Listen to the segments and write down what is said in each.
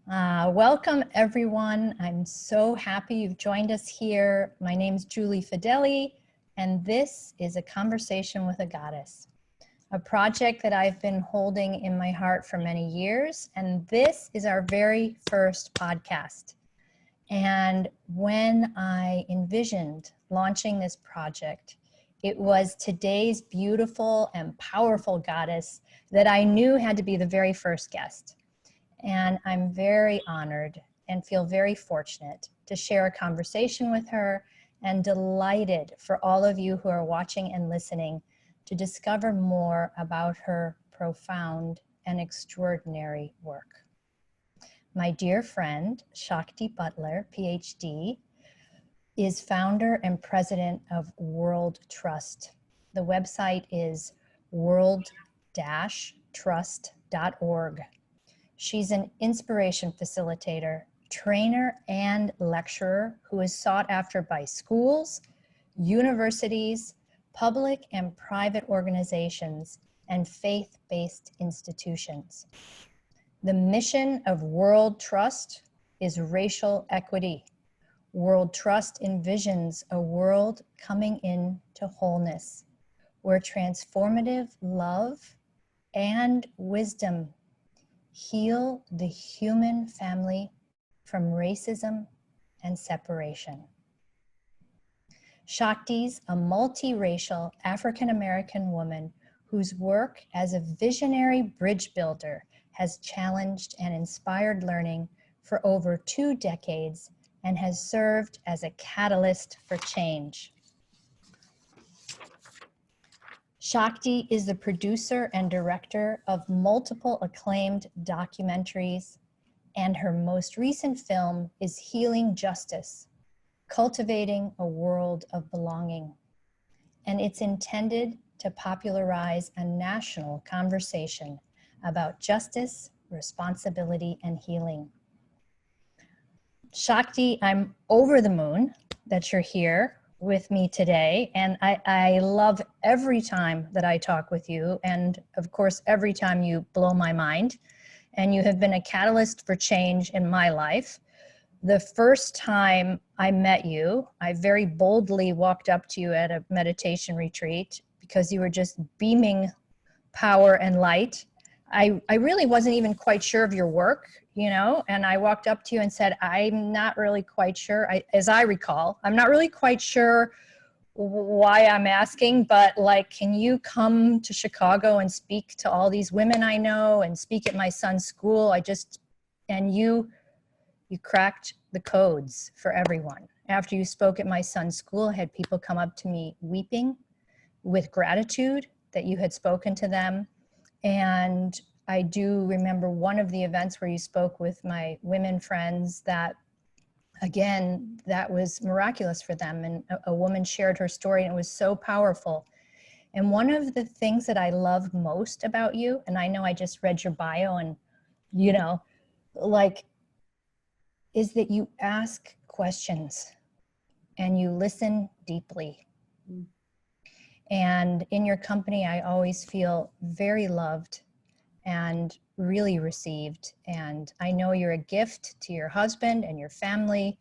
Welcome, everyone. I'm so happy you've joined us here. My name's Julie Fideli, and this is A Conversation with a Goddess, a project that I've been holding in my heart for many years, and this is our very first podcast. And when I envisioned launching this project, it was today's beautiful and powerful goddess that I knew had to be the very first guest. And I'm very honored and feel very fortunate to share a conversation with her, and delighted for all of you who are watching and listening to discover more about her profound and extraordinary work. My dear friend, Shakti Butler, PhD, is founder and president of World Trust. The website is world-trust.org. She's an inspiration facilitator, trainer, and lecturer who is sought after by schools, universities, public and private organizations, and faith-based institutions. The mission of World Trust is racial equity. World Trust envisions a world coming into wholeness, where transformative love and wisdom heal the human family from racism and separation. Shakti's a multiracial African-American woman whose work as a visionary bridge builder has challenged and inspired learning for over 2 decades and has served as a catalyst for change. Shakti is the producer and director of multiple acclaimed documentaries, and her most recent film is Healing Justice, Cultivating a World of Belonging. And it's intended to popularize a national conversation about justice, responsibility, and healing. Shakti, I'm over the moon that you're here with me today, and I love every time that I talk with you, and of course every time you blow my mind, and you have been a catalyst for change in my life. The first time I met you, I very boldly walked up to you at a meditation retreat because you were just beaming power and light. I really wasn't even quite sure of your work, you know, and I walked up to you and said, I'm not really quite sure, as I recall, I'm not really quite sure why I'm asking, but like, can you come to Chicago and speak to all these women I know and speak at my son's school? And you cracked the codes for everyone. After you spoke at my son's school, I had people come up to me weeping with gratitude that you had spoken to them. And I do remember one of the events where you spoke with my women friends that, again, that was miraculous for them. And a woman shared her story, and it was so powerful. And one of the things that I love most about you, and I know I just read your bio and, you know, like, is that you ask questions and you listen deeply. And in your company, I always feel very loved and really received. And I know you're a gift to your husband and your family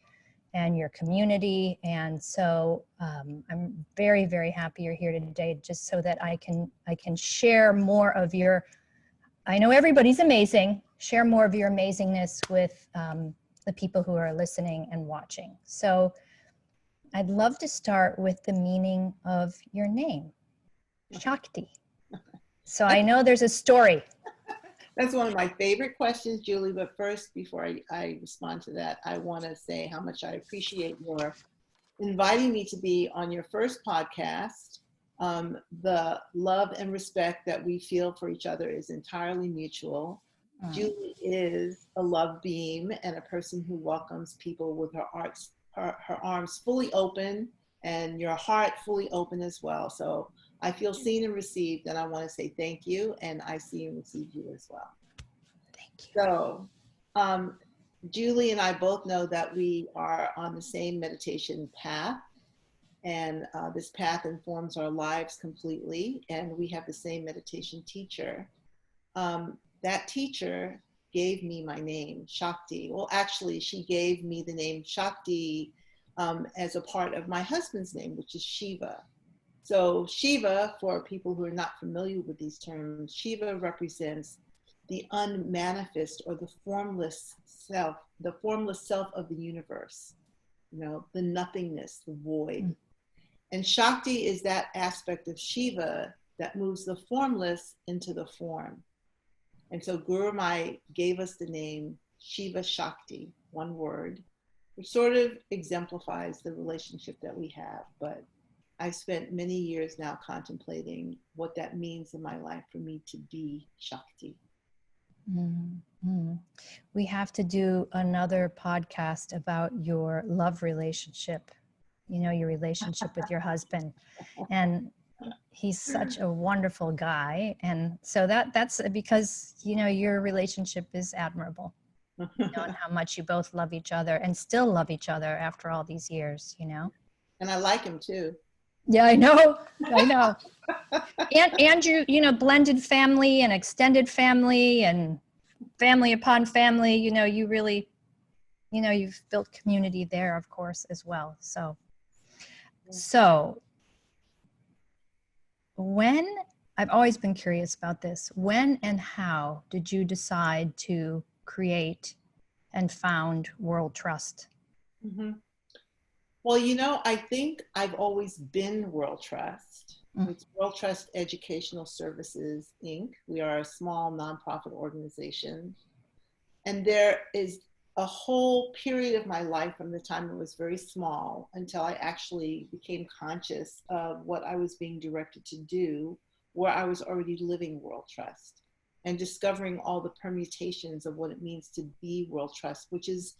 and your community. And so I'm very, very happy you're here today, just so that I can share more of your, I know everybody's amazing, share more of your amazingness with the people who are listening and watching. So I'd love to start with the meaning of your name, Shakti. So I know there's a story. That's one of my favorite questions, Julie. But first, before I respond to that, I want to say how much I appreciate your inviting me to be on your first podcast. The love and respect that we feel for each other is entirely mutual. Julie is a love beam and a person who welcomes people with her arms fully open and your heart fully open as well. So I feel seen and received, and I want to say thank you, and I see and receive you as well. Thank you. So Julie and I both know that we are on the same meditation path, and this path informs our lives completely, and we have the same meditation teacher. That teacher gave me my name, Shakti. Well, actually, she gave me the name Shakti as a part of my husband's name, which is Shiva. So Shiva, for people who are not familiar with these terms, Shiva represents the unmanifest or the formless self of the universe, the nothingness, the void. And Shakti is that aspect of Shiva that moves the formless into the form. And so Guru Mai gave us the name Shiva Shakti, one word, which sort of exemplifies the relationship that we have. But I've spent many years now contemplating what that means in my life for me to be Shakti. Mm-hmm. We have to do another podcast about your love relationship, your relationship with your husband. And he's such a wonderful guy. And so that's because, your relationship is admirable, and how much you both love each other and still love each other after all these years, And I like him too. Yeah, I know. And you, blended family and extended family and family upon family, you really, you've built community there, of course, as well. So when, I've always been curious about this, when and how did you decide to create and found World Trust? Mm-hmm. Well, I think I've always been World Trust. It's World Trust Educational Services, Inc. We are a small nonprofit organization. And there is a whole period of my life from the time I was very small until I actually became conscious of what I was being directed to do, where I was already living World Trust and discovering all the permutations of what it means to be World Trust, which is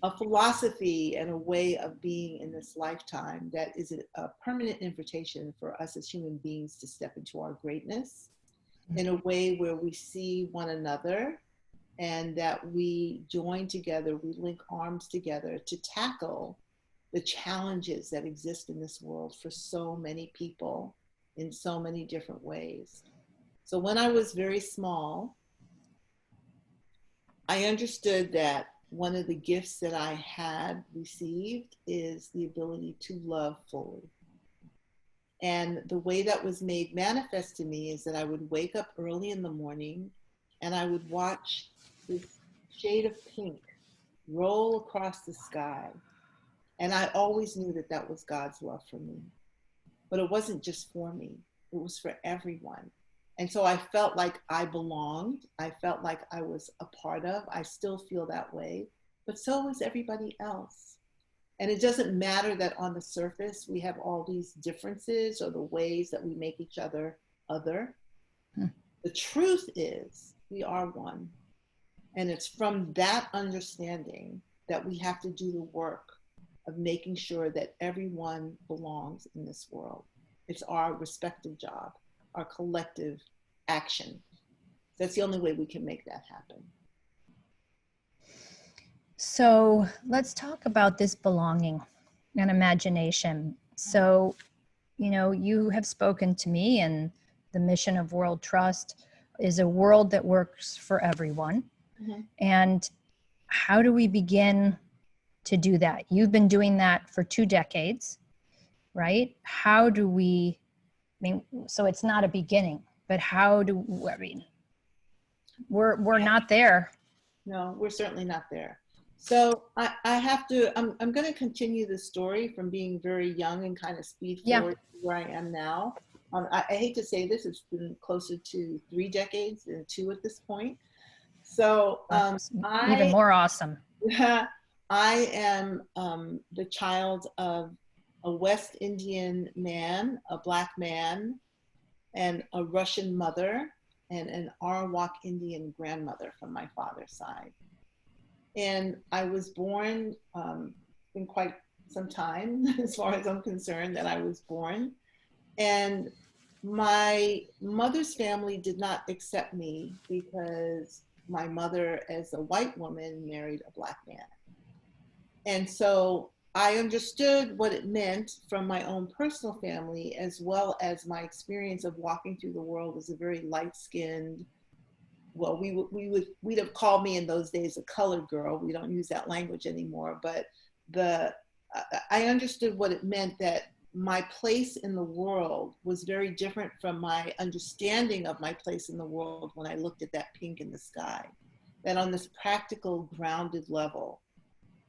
a philosophy and a way of being in this lifetime that is a permanent invitation for us as human beings to step into our greatness in a way where we see one another and that we join together, we link arms together to tackle the challenges that exist in this world for so many people in so many different ways. So when I was very small, I understood that one of the gifts that I had received is the ability to love fully. And the way that was made manifest to me is that I would wake up early in the morning and I would watch this shade of pink roll across the sky. And I always knew that that was God's love for me. But it wasn't just for me, it was for everyone. And so I felt like I belonged. I felt like I was a part of. I still feel that way, but so is everybody else. And it doesn't matter that on the surface we have all these differences or the ways that we make each other other. The truth is we are one. And it's from that understanding that we have to do the work of making sure that everyone belongs in this world. It's our respective job, our collective action. That's the only way we can make that happen. So let's talk about this belonging and imagination. So, you have spoken to me, and the mission of World Trust is a world that works for everyone. Mm-hmm. And how do we begin to do that? You've been doing that for 2 decades, right? How do we, so it's not a beginning, but we're not there. No, we're certainly not there. So I have to, I'm going to continue the story from being very young and kind of speed forward to where I am now. I hate to say this, it's been closer to 3 decades than 2 at this point. So even more awesome. I am the child of a West Indian man, a Black man, and a Russian mother, and an Arawak Indian grandmother from my father's side. And I was born in quite some time, as far as I'm concerned, that I was born. And my mother's family did not accept me because my mother, as a white woman, married a Black man. And so I understood what it meant from my own personal family, as well as my experience of walking through the world as a very light-skinned, well, we'd have called me in those days a colored girl. We don't use that language anymore, but I understood what it meant, that my place in the world was very different from my understanding of my place in the world when I looked at that pink in the sky. That on this practical, grounded level,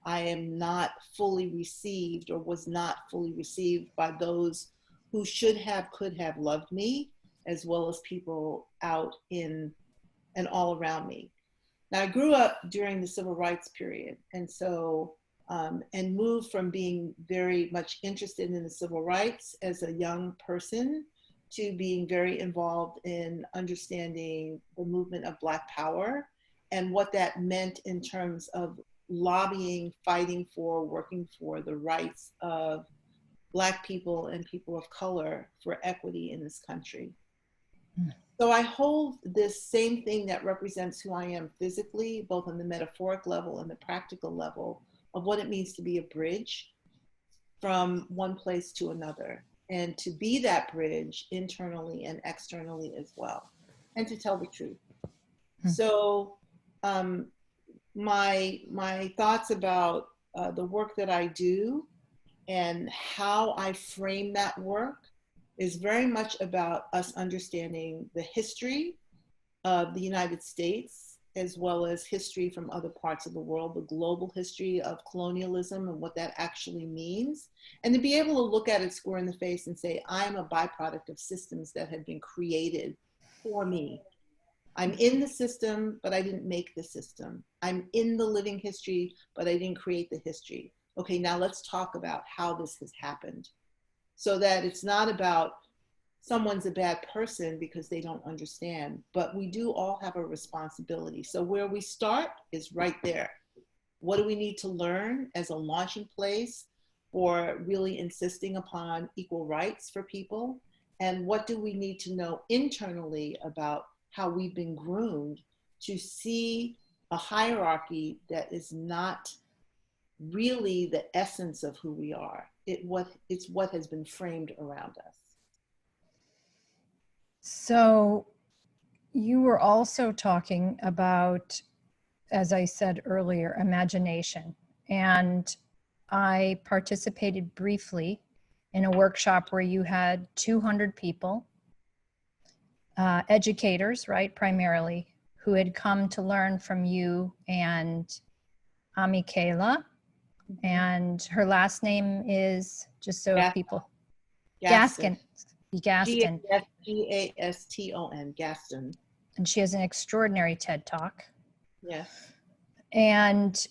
I am not fully received, or was not fully received, by those who should have, could have loved me, as well as people out in and all around me. Now, I grew up during the civil rights period, and so, and moved from being very much interested in the civil rights as a young person to being very involved in understanding the movement of Black Power and what that meant in terms of lobbying, fighting for, working for the rights of Black people and people of color for equity in this country. So I hold this same thing that represents who I am physically, both on the metaphoric level and the practical level, of what it means to be a bridge from one place to another, and to be that bridge internally and externally as well, and to tell the truth. So my thoughts about the work that I do and how I frame that work is very much about us understanding the history of the United States, as well as history from other parts of the world, the global history of colonialism and what that actually means, and to be able to look at it square in the face and say, I'm a byproduct of systems that have been created for me. I'm in the system, but I didn't make the system. I'm in the living history, but I didn't create the history. Okay, now let's talk about how this has happened, so that it's not about someone's a bad person because they don't understand, but we do all have a responsibility. So where we start is right there. What do we need to learn as a launching place for really insisting upon equal rights for people? And what do we need to know internally about how we've been groomed to see a hierarchy that is not really the essence of who we are? It's what has been framed around us. So you were also talking about, as I said earlier, imagination. And I participated briefly in a workshop where you had 200 people, educators, right, primarily, who had come to learn from you and Amikela. And her last name is, just so Gaston. people, Gaston. Gaston. Gaston, Gaston. And she has an extraordinary TED Talk. Yes. And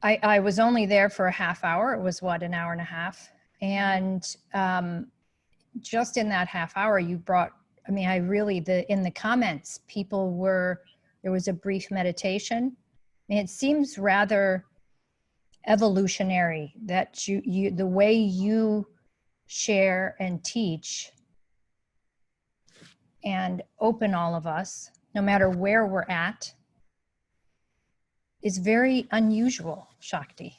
I was only there for a half hour. It was what, an hour and a half. And just in that half hour, you brought, I mean, in the comments, there was a brief meditation. I mean, it seems rather evolutionary that the way you share and teach and open all of us, no matter where we're at, is very unusual, Shakti.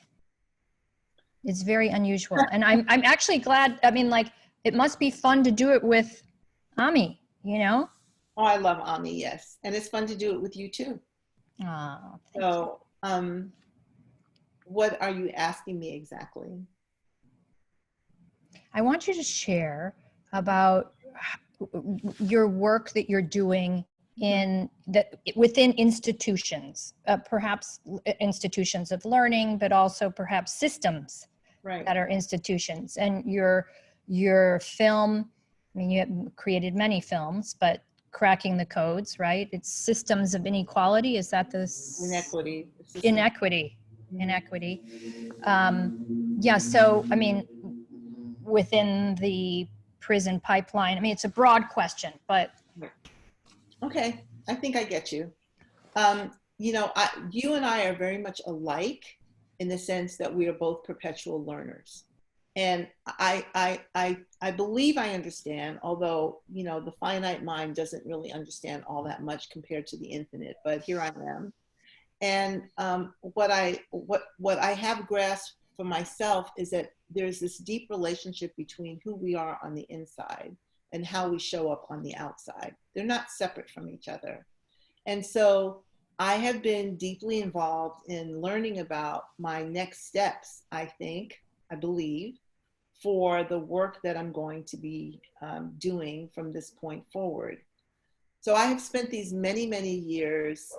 It's very unusual. And I'm actually glad, I mean, like, it must be fun to do it with Ami, you know? Oh, I love Ami, yes. And it's fun to do it with you too. Oh, so, what are you asking me exactly? I want you to share about your work that you're doing within institutions, perhaps institutions of learning, but also perhaps systems that are institutions. And your film, I mean, you have created many films, but Cracking the Codes, right? It's systems of inequality. Is that Inequity. Inequity. Yeah, so, I mean, within the prison pipeline, I mean, it's a broad question, but. Okay, I think I get you. You know, you and I are very much alike in the sense that we are both perpetual learners. And I believe I understand, although, you know, the finite mind doesn't really understand all that much compared to the infinite, but here I am. And what I have grasped for myself is that there's this deep relationship between who we are on the inside and how we show up on the outside. They're not separate from each other. And so I have been deeply involved in learning about my next steps, I believe, for the work that I'm going to be doing from this point forward. So I have spent these many, many years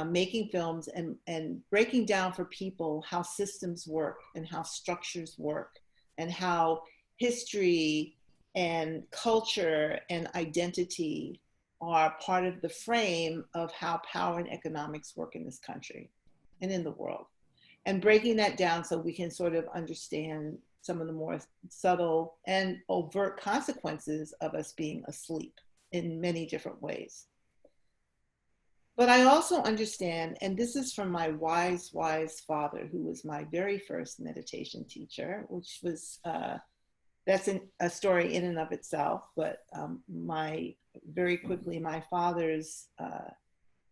making films and breaking down for people how systems work and how structures work and how history and culture and identity are part of the frame of how power and economics work in this country and in the world. And breaking that down so we can sort of understand some of the more subtle and overt consequences of us being asleep in many different ways. But I also understand, and this is from my wise, wise father, who was my very first meditation teacher, which was, that's a story in and of itself, but very quickly, my father's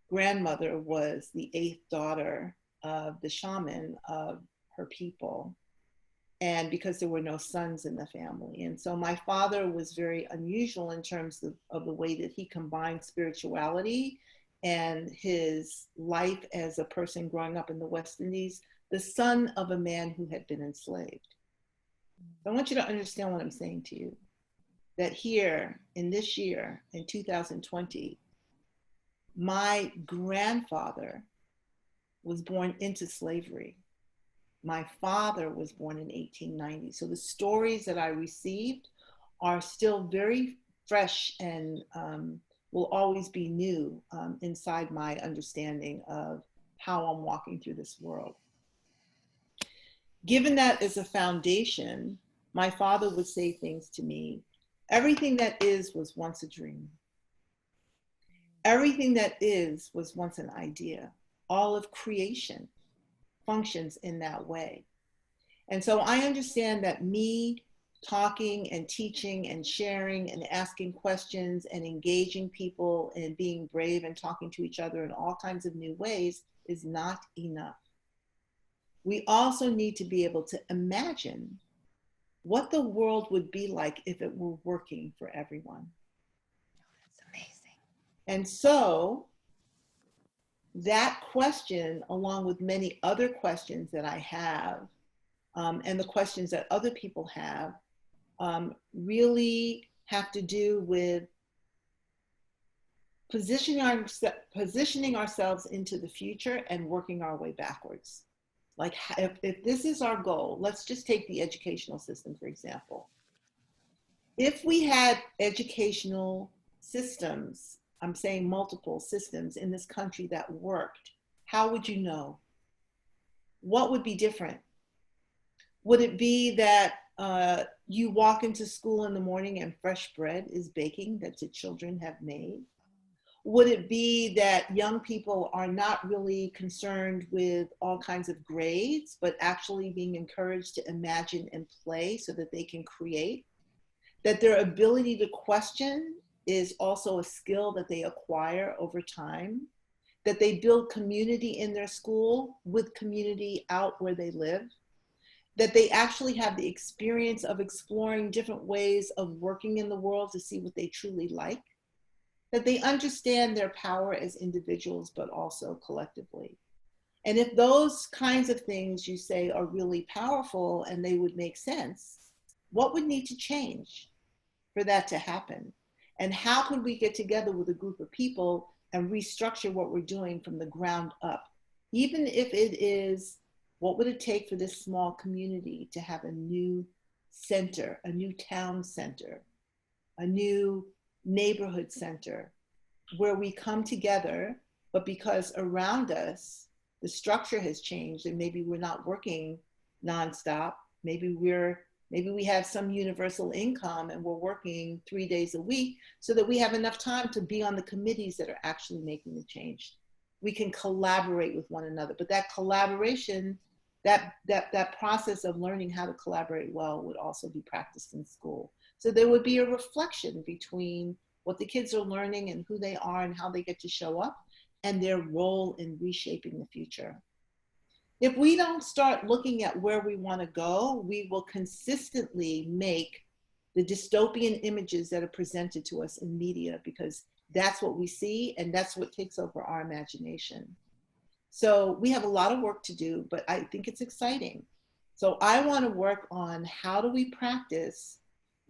grandmother was the 8th daughter of the shaman of her people. And because there were no sons in the family. And so my father was very unusual in terms of the way that he combined spirituality and his life as a person growing up in the West Indies, the son of a man who had been enslaved. I want you to understand what I'm saying to you, that here in this year, in 2020, my grandfather was born into slavery. My father was born in 1890. So the stories that I received are still very fresh and will always be new inside my understanding of how I'm walking through this world. Given that as a foundation, my father would say things to me, everything that is was once a dream. Everything that is was once an idea. All of creation functions in that way. And so I understand that me talking and teaching and sharing and asking questions and engaging people and being brave and talking to each other in all kinds of new ways is not enough. We also need to be able to imagine what the world would be like if it were working for everyone. That's amazing. And so that question, along with many other questions that I have, and the questions that other people have, really have to do with positioning ourselves into the future and working our way backwards. Like if this is our goal, let's just take the educational system, for example. If we had educational systems, I'm saying multiple systems in this country that worked, how would you know? What would be different? Would it be that you walk into school in the morning and fresh bread is baking that the children have made? Would it be that young people are not really concerned with all kinds of grades, but actually being encouraged to imagine and play so that they can create? That their ability to question is also a skill that they acquire over time? That they build community in their school with community out where they live? That they actually have the experience of exploring different ways of working in the world to see what they truly like? That they understand their power as individuals, but also collectively. And if those kinds of things you say are really powerful and they would make sense, what would need to change for that to happen? And how could we get together with a group of people and restructure what we're doing from the ground up? Even if it is, what would it take for this small community to have a new center, a new town center, a new neighborhood center where we come together, but because around us, the structure has changed and maybe we're not working nonstop. Maybe we have some universal income and we're working 3 days a week so that we have enough time to be on the committees that are actually making the change. We can collaborate with one another, but that collaboration, that process of learning how to collaborate well would also be practiced in school. So there would be a reflection between what the kids are learning and who they are and how they get to show up and their role in reshaping the future. If we don't start looking at where we want to go, we will consistently make the dystopian images that are presented to us in media, because that's what we see and that's what takes over our imagination. So we have a lot of work to do, but I think it's exciting. So I want to work on how do we practice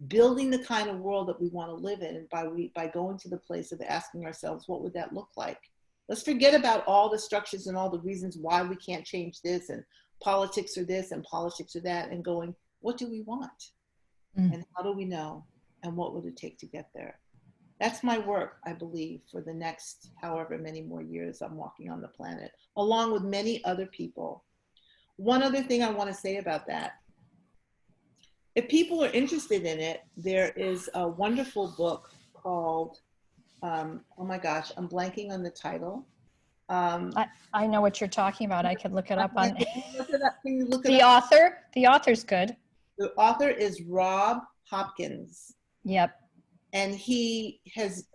building the kind of world that we want to live in by going to the place of asking ourselves, what would that look like? Let's forget about all the structures and all the reasons why we can't change this, and politics are this and politics are that, and going, what do we want? And how do we know? And what would it take to get there? That's my work, I believe, for the next however many more years I'm walking on the planet, along with many other people. One other thing I want to say about that, if people are interested in it, there is a wonderful book called, oh my gosh, I'm blanking on the title. I know what you're talking about. I could look it up on Can you look it up? Can you look it the up? author. The author's good. The author is Rob Hopkins. Yep. And he has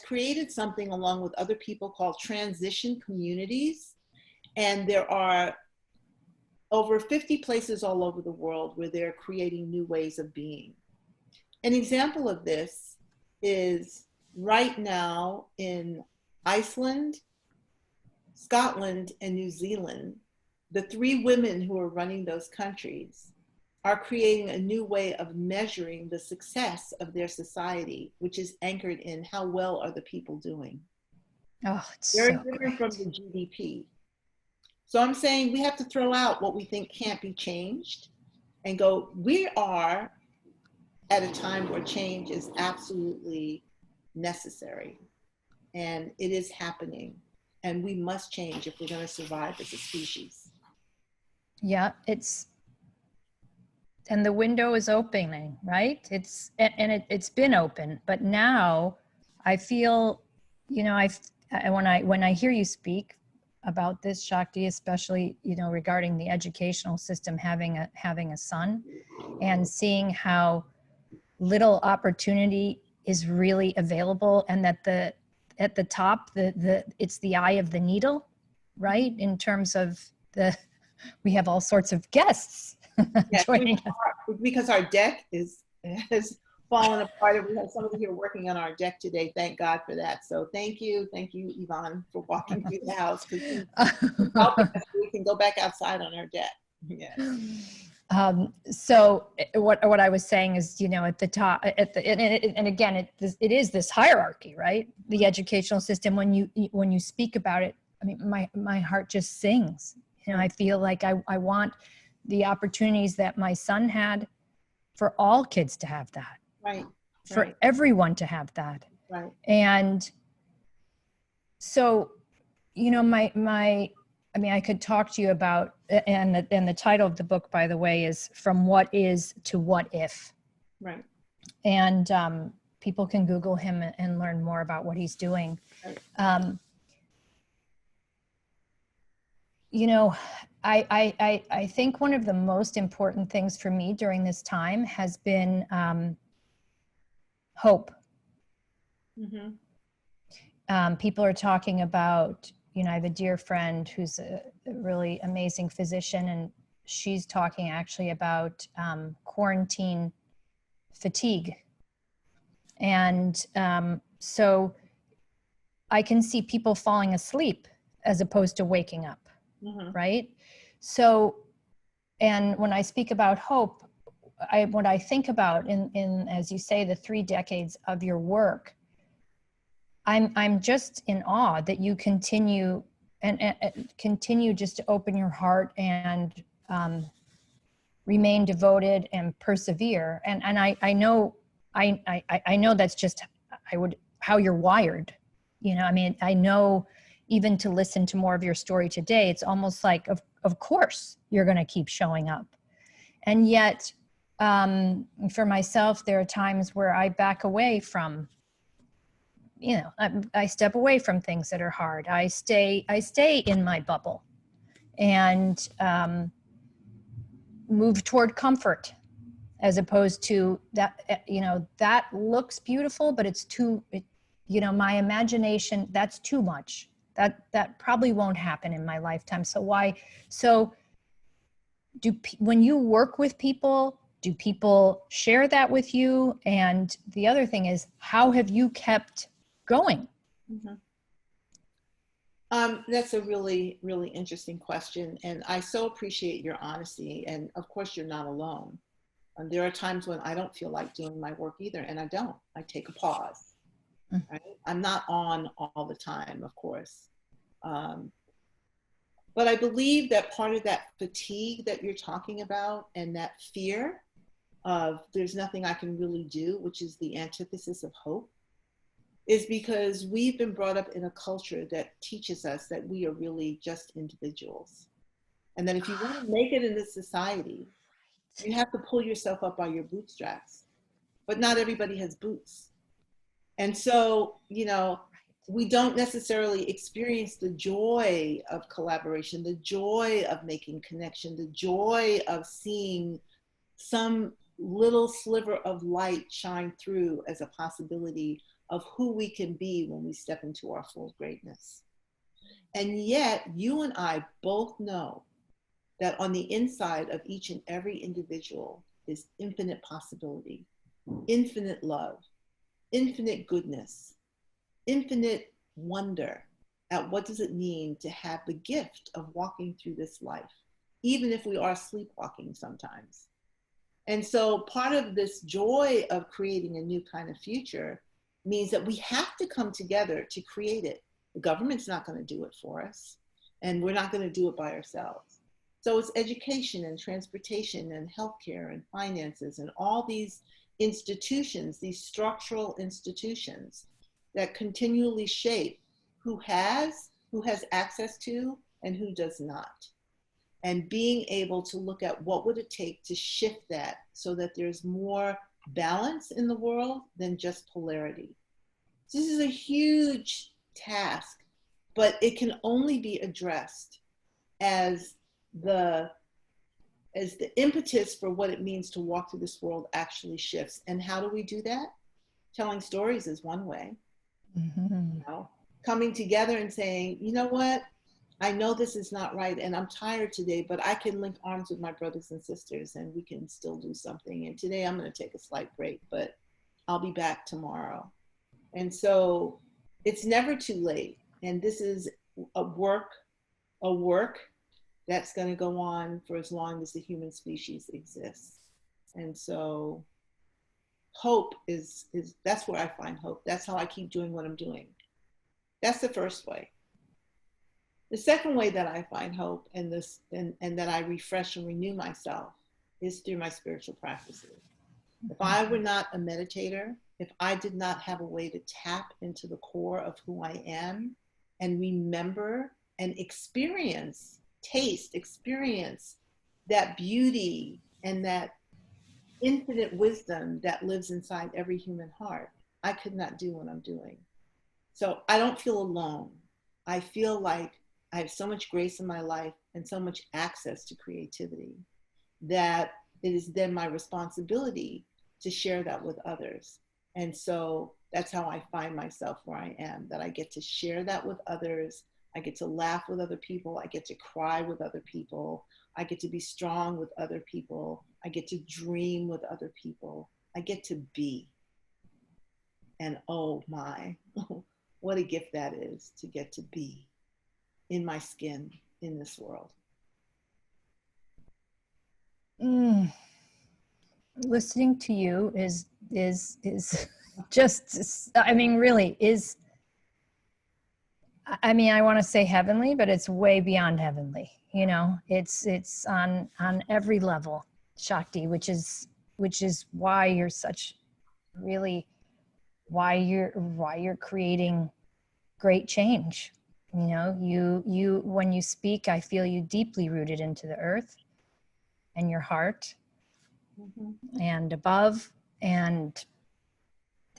created something along with other people called transition communities. And there are over 50 places all over the world where they're creating new ways of being. An example of this is right now in Iceland, Scotland, and New Zealand, the 3 women who are running those countries are creating a new way of measuring the success of their society, which is anchored in how well are the people doing. Oh, it's Very so different great. from the GDP. So I'm saying we have to throw out what we think can't be changed and go, we are at a time where change is absolutely necessary. And it is happening. And we must change if we're going to survive as a species. Yeah, and the window is opening, right? It's been open, but now I feel, you know, when I hear you speak about this, Shakti, especially, you know, regarding the educational system having a son, and seeing how little opportunity is really available, and that at the top, it's the eye of the needle, right? In terms of we have all sorts of guests joining us. Because our deck has fallen apart. We have somebody here working on our deck today. Thank God for that. So thank you, Yvonne, for walking through the house. Because we can go back outside on our deck. Yes. So what I was saying is, you know, at the top, and again, it is this hierarchy, right? The educational system. When you speak about it, I mean, my heart just sings. You know, I feel like I want the opportunities that my son had for all kids to have that. Right. For everyone to have that. Right. And so, you know, I mean, I could talk to you about, and the title of the book, by the way, is From What Is to What If. Right. And people can Google him and learn more about what he's doing. Right. You know, I think one of the most important things for me during this time has been hope. Mm-hmm. People are talking about, you know, I have a dear friend who's a really amazing physician, and she's talking actually about quarantine fatigue. And so I can see people falling asleep as opposed to waking up, mm-hmm. right? So, and when I speak about hope, what I think about in, as you say, the 3 decades of your work, I'm just in awe that you continue and continue just to open your heart and remain devoted and persevere. And I know that's just how you're wired. You know, I mean, I know even to listen to more of your story today, it's almost like, of course, you're going to keep showing up. And yet, for myself, there are times where I back away from, you know, I step away from things that are hard. I stay in my bubble and move toward comfort, as opposed to that, you know, that looks beautiful, but it's too, you know, my imagination, that's too much. That probably won't happen in my lifetime. So when you work with people, Do people share that with you? And the other thing is, how have you kept going? Mhm. That's a really, really interesting question. And I so appreciate your honesty. And of course, you're not alone. There are times when I don't feel like doing my work either, and I don't. I take a pause. Right? I'm not on all the time, of course. Um, but I believe that part of that fatigue that you're talking about and that fear of there's nothing I can really do, which is the antithesis of hope, is because we've been brought up in a culture that teaches us that we are really just individuals. And that if you want to make it in this society, you have to pull yourself up by your bootstraps. But not everybody has boots. And so, we don't necessarily experience the joy of collaboration, the joy of making connection, the joy of seeing some little sliver of light shine through as a possibility of who we can be when we step into our full greatness. And yet, you and I both know that on the inside of each and every individual is infinite possibility, infinite love, infinite goodness, infinite wonder at what does it mean to have the gift of walking through this life, even if we are sleepwalking sometimes. And so part of this joy of creating a new kind of future means that we have to come together to create it. The government's not going to do it for us, and we're not going to do it by ourselves. So it's education and transportation and healthcare and finances and all these institutions, these structural institutions that continually shape who has access to and who does not. And being able to look at what would it take to shift that so that there's more balance in the world than just polarity. This is a huge task, but it can only be addressed as the impetus for what it means to walk through this world actually shifts. And how do we do that? Telling stories is one way. Mm-hmm. Coming together and saying, you know what? I know this is not right and I'm tired today, but I can link arms with my brothers and sisters and we can still do something. And today I'm going to take a slight break, but I'll be back tomorrow. And so it's never too late. And this is a work that's going to go on for as long as the human species exists. And so hope is that's where I find hope. That's how I keep doing what I'm doing. That's the first way. The second way that I find hope and that I refresh and renew myself is through my spiritual practices. If I were not a meditator, if I did not have a way to tap into the core of who I am and remember and experience that beauty and that infinite wisdom that lives inside every human heart, I could not do what I'm doing. So I don't feel alone. I feel like I have so much grace in my life and so much access to creativity that it is then my responsibility to share that with others. And so that's how I find myself where I am, that I get to share that with others. I get to laugh with other people. I get to cry with other people. I get to be strong with other people. I get to dream with other people. I get to be. And oh my, what a gift that is to get to be in my skin in this world. Listening to you is just, I mean, really is, I mean, I want to say heavenly, but it's way beyond heavenly. It's on every level, Shakti, which is why you're such really why you're creating great change. You when you speak, I feel you deeply rooted into the earth and your heart and above. And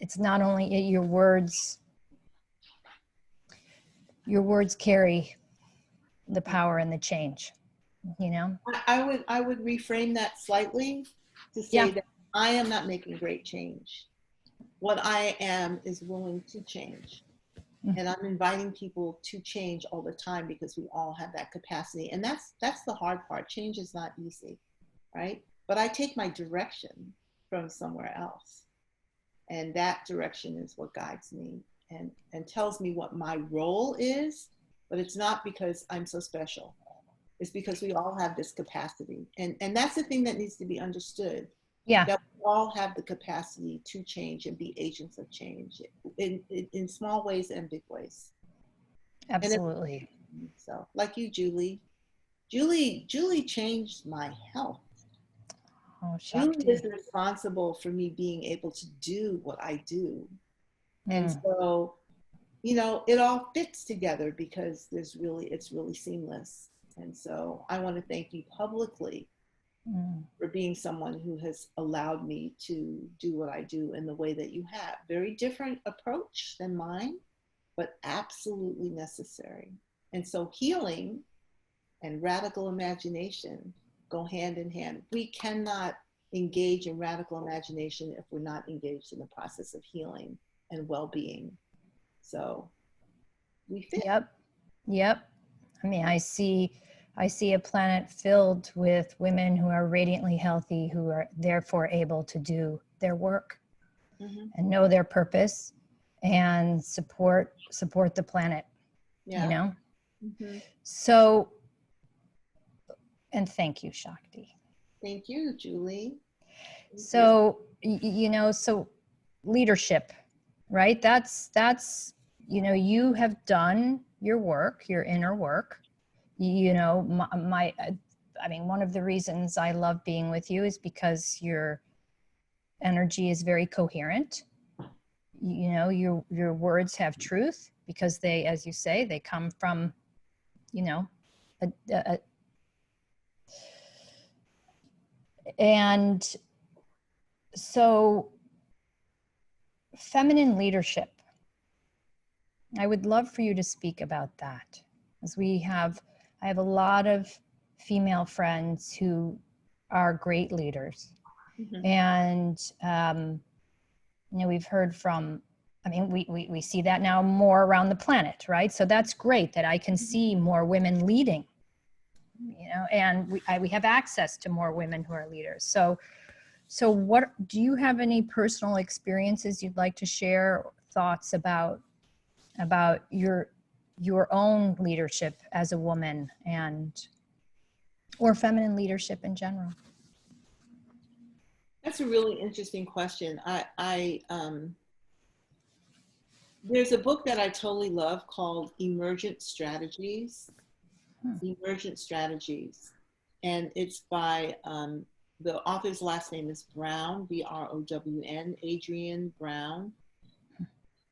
it's not only your words carry the power and the change. I would reframe that slightly to say that I am not making great change. What I am is willing to change. And I'm inviting people to change all the time because we all have that capacity. And that's the hard part. Change is not easy, right? but I take my direction from somewhere else. And that direction is what guides me and tells me what my role is, but it's not because I'm so special. It's because we all have this capacity. And that's the thing that needs to be understood. Yeah. That we all have the capacity to change and be agents of change in small ways and big ways. Absolutely. So like you, Julie changed my health. Oh, Julie Shakti. is responsible for me being able to do what I do. And Mm. so, it all fits together because it's really seamless. And so I want to thank you publicly for being someone who has allowed me to do what I do in the way that you have. Very different approach than mine, but absolutely necessary. And so healing and radical imagination go hand in hand. We cannot engage in radical imagination if we're not engaged in the process of healing and well-being. So we fit. Yep. I mean, I see a planet filled with women who are radiantly healthy, who are therefore able to do their work and know their purpose and support the planet. Yeah. So, and thank you, Shakti. Thank you, Julie. So, so leadership, right? That's, you have done your work, your inner work. One of the reasons I love being with you is because your energy is very coherent. Your words have truth because they, as you say, they come from, and so feminine leadership. I would love for you to speak about that, as I have a lot of female friends who are great leaders. And, we've heard from, we see that now more around the planet, right? So that's great that I can see more women leading, and we have access to more women who are leaders. So what, do you have any personal experiences you'd like to share, thoughts about your own leadership as a woman or feminine leadership in general? That's a really interesting question. There's a book that I totally love called Emergent Strategies. Emergent Strategies. And it's by, the author's last name is Brown, Brown, Adrienne Brown.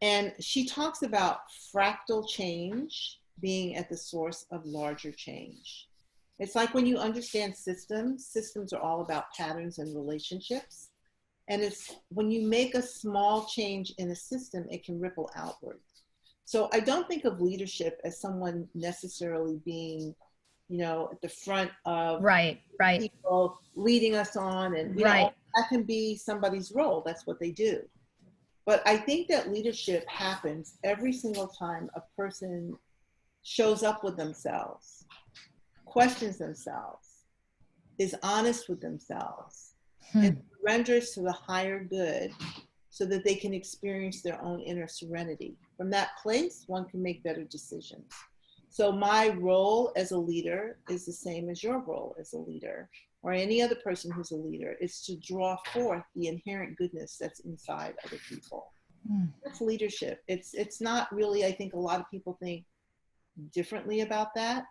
And she talks about fractal change being at the source of larger change. It's like when you understand systems are all about patterns and relationships. And it's when you make a small change in a system, it can ripple outward. So I don't think of leadership as someone necessarily being, at the front of right. people leading us on. And that can be somebody's role. That's what they do. But I think that leadership happens every single time a person shows up with themselves, questions themselves, is honest with themselves, and surrenders to the higher good so that they can experience their own inner serenity. From that place, one can make better decisions. So my role as a leader is the same as your role as a leader, or any other person who's a leader, is to draw forth the inherent goodness that's inside other people. That's leadership. It's not really, I think a lot of people think differently about that,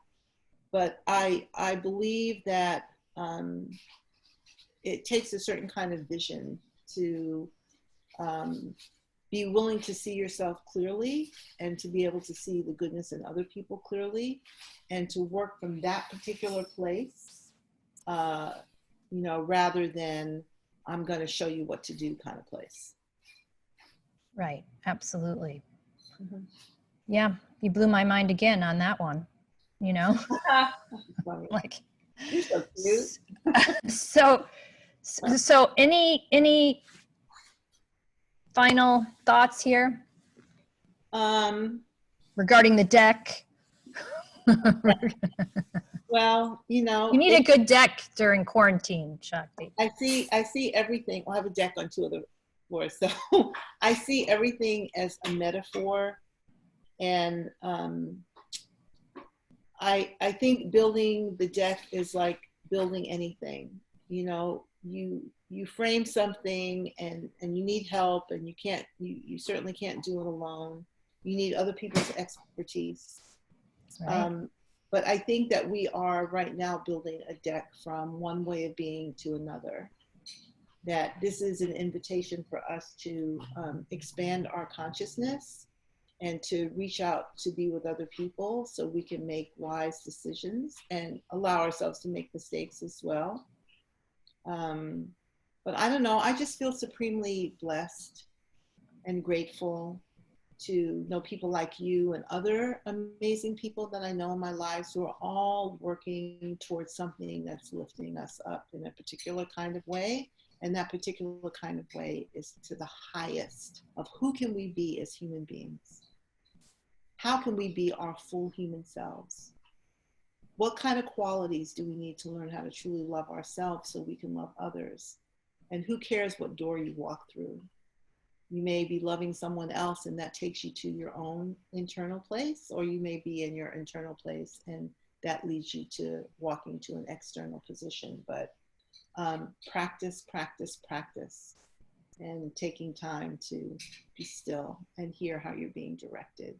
but I believe that it takes a certain kind of vision to be willing to see yourself clearly and to be able to see the goodness in other people clearly and to work from that particular place, rather than I'm going to show you what to do kind of place. Right. Absolutely. Yeah. You blew my mind again on that one, like, you're so cute. So any final thoughts here regarding the deck? Well, You need a good deck during quarantine, Shakti. I see everything. Well, I have a deck on 2 of the floors, so I see everything as a metaphor, and I think building the deck is like building anything. You frame something and you need help, and you certainly can't do it alone. You need other people's expertise. Right. But I think that we are right now building a deck from one way of being to another. That this is an invitation for us to expand our consciousness and to reach out to be with other people so we can make wise decisions and allow ourselves to make mistakes as well. But I don't know, I just feel supremely blessed and grateful to know people like you and other amazing people that I know in my lives who are all working towards something that's lifting us up in a particular kind of way. And that particular kind of way is to the highest of who can we be as human beings? How can we be our full human selves? What kind of qualities do we need to learn how to truly love ourselves so we can love others? And who cares what door you walk through? You may be loving someone else and that takes you to your own internal place, or you may be in your internal place and that leads you to walking to an external position. But practice, practice, practice, and taking time to be still and hear how you're being directed.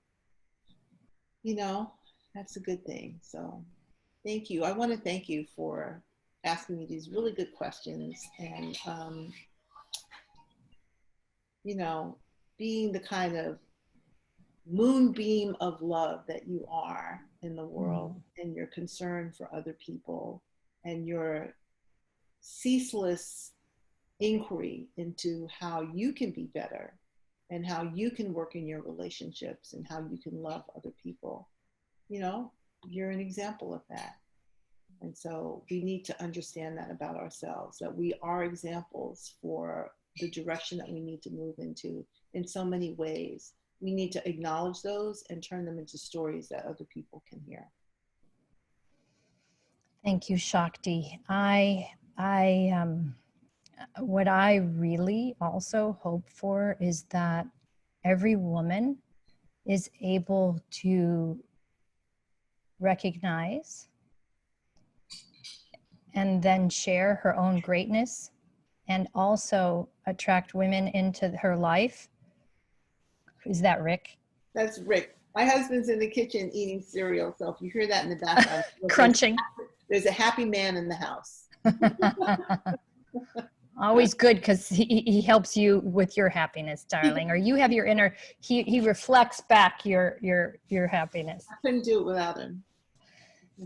That's a good thing. So thank you. I want to thank you for asking me these really good questions and, being the kind of moonbeam of love that you are in the world, and your concern for other people and your ceaseless inquiry into how you can be better and how you can work in your relationships and how you can love other people. You're an example of that. And so we need to understand that about ourselves, that we are examples for the direction that we need to move into in so many ways. We need to acknowledge those and turn them into stories that other people can hear. Thank you, Shakti. What I really also hope for is that every woman is able to recognize and then share her own greatness, and also attract women into her life. Is that Rick? That's Rick. My husband's in the kitchen eating cereal, so if you hear that in the background, crunching. There's a happy man in the house. Always good, because he helps you with your happiness, darling. Or you have your inner, he reflects back your happiness. I couldn't do it without him.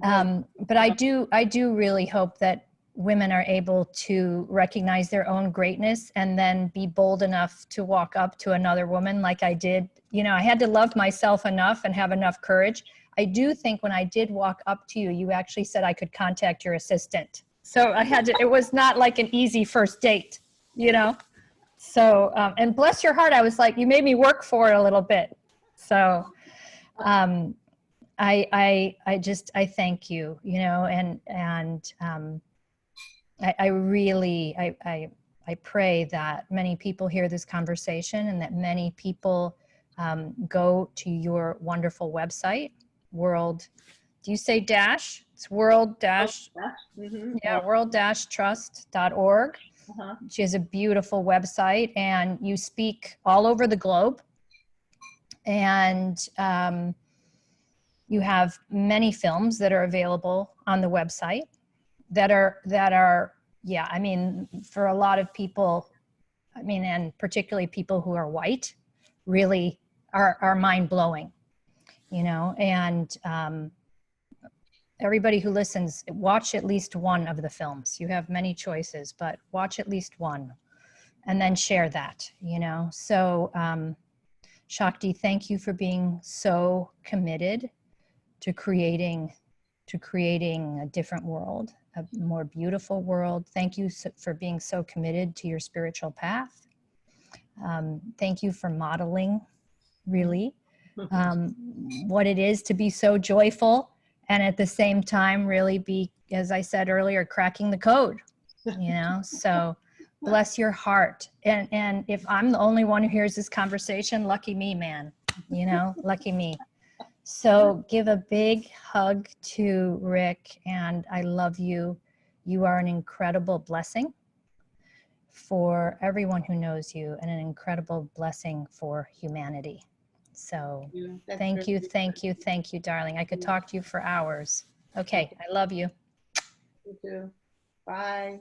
But I do really hope that women are able to recognize their own greatness and then be bold enough to walk up to another woman like I did. I had to love myself enough and have enough courage. I do think when I did walk up to you, you actually said I could contact your assistant. So I had to, it was not like an easy first date, So, and bless your heart, I was like, you made me work for it a little bit. So, I thank you, and I pray that many people hear this conversation and that many people go to your wonderful website, do you say dash? It's world-trust.org. She has a beautiful website, and you speak all over the globe. And you have many films that are available on the website that are, for a lot of people, and particularly people who are white, really are mind-blowing, and everybody who listens, watch at least one of the films. You have many choices, but watch at least one and then share that, So Shakti, thank you for being so committed to creating a different world, a more beautiful world. Thank you for being so committed to your spiritual path. Thank you for modeling, really, what it is to be so joyful and at the same time really be, as I said earlier, cracking the code, you know. So bless your heart. And if I'm the only one who hears this conversation, lucky me, man, you know, lucky me. So give a big hug to Rick, and I love you. You are an incredible blessing for everyone who knows you, and an incredible blessing for humanity. So thank you, thank you, thank you, darling. I could talk to you for hours. Okay, I love you. You too. Bye.